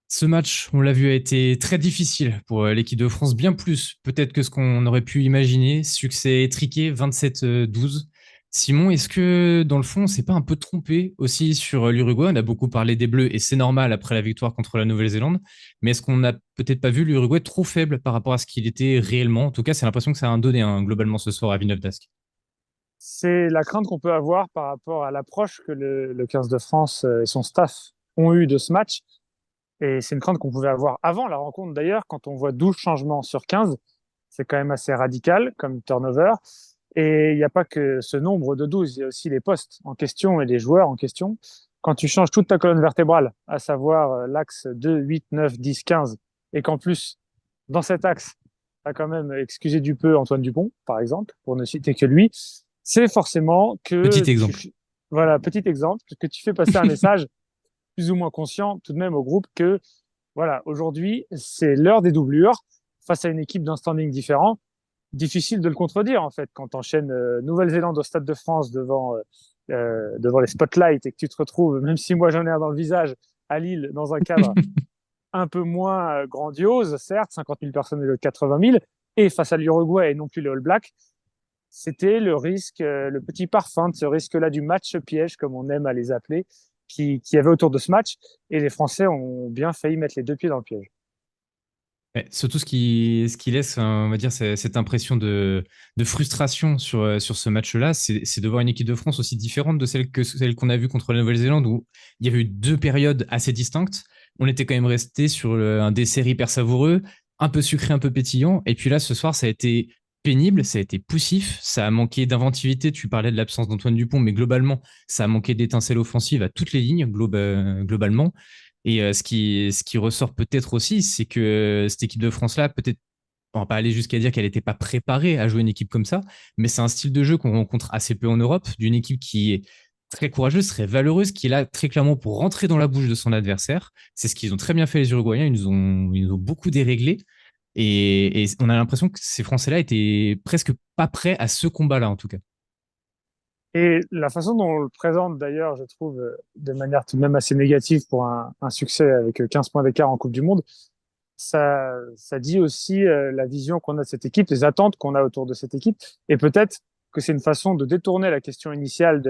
Ce match, on l'a vu, a été très difficile pour l'équipe de France, bien plus peut-être que ce qu'on aurait pu imaginer. Succès étriqué, 27-12. Simon, est-ce que dans le fond, on s'est pas un peu trompé aussi sur l'Uruguay? On a beaucoup parlé des Bleus et c'est normal après la victoire contre la Nouvelle-Zélande, mais est-ce qu'on n'a peut-être pas vu l'Uruguay trop faible par rapport à ce qu'il était réellement? En tout cas, c'est l'impression que ça a un donné globalement ce soir à Villeneuve-d'Ascq. C'est la crainte qu'on peut avoir par rapport à l'approche que le 15 de France et son staff ont eu de ce match. Et c'est une crainte qu'on pouvait avoir avant la rencontre d'ailleurs, quand on voit 12 changements sur 15, c'est quand même assez radical comme turnover. Et il n'y a pas que ce nombre de 12, il y a aussi les postes en question et les joueurs en question. Quand tu changes toute ta colonne vertébrale, à savoir l'axe 2, 8, 9, 10, 15, et qu'en plus, dans cet axe, tu as quand même, excusé du peu, Antoine Dupont, par exemple, pour ne citer que lui, c'est forcément que Petit exemple. voilà, petit exemple, que tu fais passer un message plus ou moins conscient tout de même au groupe que voilà, aujourd'hui, c'est l'heure des doublures face à une équipe d'un standing différent. Difficile de le contredire, en fait, quand tu enchaînes Nouvelle-Zélande au Stade de France devant les spotlights et que tu te retrouves, même si moi j'en ai un dans le visage, à Lille, dans un cadre un peu moins grandiose, certes, 50 000 personnes et 80 000, et face à l'Uruguay et non plus les All Blacks, c'était le risque, le petit parfum de ce risque-là du match piège, comme on aime à les appeler, qui avait autour de ce match. Et les Français ont bien failli mettre les deux pieds dans le piège. Ouais, surtout ce qui laisse, on va dire, cette impression de frustration sur ce match-là, c'est de voir une équipe de France aussi différente de celle qu'on a vue contre la Nouvelle-Zélande, où il y avait eu deux périodes assez distinctes. On était quand même resté sur un dessert hyper savoureux, un peu sucré, un peu pétillant. Et puis là, ce soir, ça a été pénible, ça a été poussif, ça a manqué d'inventivité. Tu parlais de l'absence d'Antoine Dupont, mais globalement, ça a manqué d'étincelle offensive à toutes les lignes, globalement. Et ce qui ressort peut-être aussi, c'est que cette équipe de France-là, peut-être, on va pas aller jusqu'à dire qu'elle n'était pas préparée à jouer une équipe comme ça, mais c'est un style de jeu qu'on rencontre assez peu en Europe, d'une équipe qui est très courageuse, très valeureuse, qui est là très clairement pour rentrer dans la bouche de son adversaire. C'est ce qu'ils ont très bien fait les Uruguayens, ils nous ont beaucoup déréglé. Et on a l'impression que ces Français-là étaient presque pas prêts à ce combat-là, en tout cas. Et la façon dont on le présente, d'ailleurs, je trouve, de manière tout de même assez négative pour un succès avec 15 points d'écart en Coupe du Monde, ça dit aussi la vision qu'on a de cette équipe, les attentes qu'on a autour de cette équipe. Et peut-être que c'est une façon de détourner la question initiale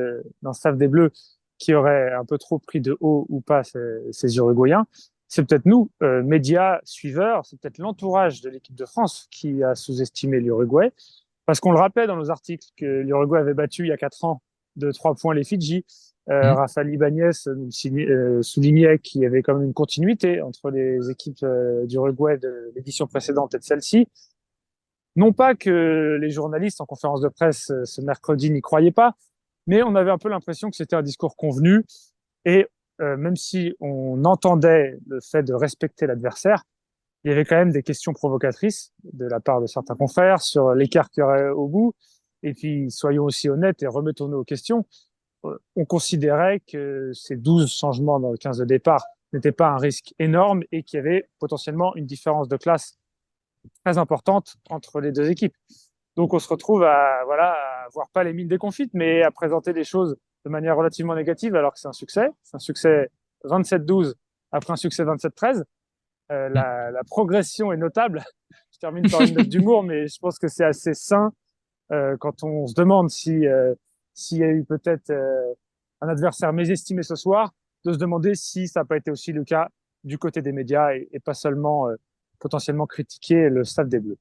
d'un staff des Bleus qui aurait un peu trop pris de haut ou pas ces Uruguayens. C'est peut-être nous, médias, suiveurs, c'est peut-être l'entourage de l'équipe de France qui a sous-estimé l'Uruguay. Parce qu'on le rappelle dans nos articles que l'Uruguay avait battu il y a 4 ans de 3 points les Fidji. Hmm. Raphaël Ibanez soulignait qu'il y avait quand même une continuité entre les équipes d'Uruguay de l'édition précédente et de celle-ci. Non pas que les journalistes en conférence de presse ce mercredi n'y croyaient pas, mais on avait un peu l'impression que c'était un discours convenu. Et même si on entendait le fait de respecter l'adversaire, il y avait quand même des questions provocatrices de la part de certains confrères sur l'écart qu'il y aurait au bout. Et puis, soyons aussi honnêtes et remettons-nous aux questions. On considérait que ces 12 changements dans le 15 de départ n'étaient pas un risque énorme et qu'il y avait potentiellement une différence de classe très importante entre les deux équipes. Donc, on se retrouve à, voilà, à voir pas les mines déconfites, mais à présenter les choses de manière relativement négative alors que c'est un succès. C'est un succès 27-12 après un succès 27-13. La progression est notable. Je termine par une note d'humour, mais je pense que c'est assez sain quand on se demande s'il y a eu peut-être un adversaire mésestimé ce soir, de se demander si ça n'a pas été aussi le cas du côté des médias et pas seulement potentiellement critiquer le staff des Bleus.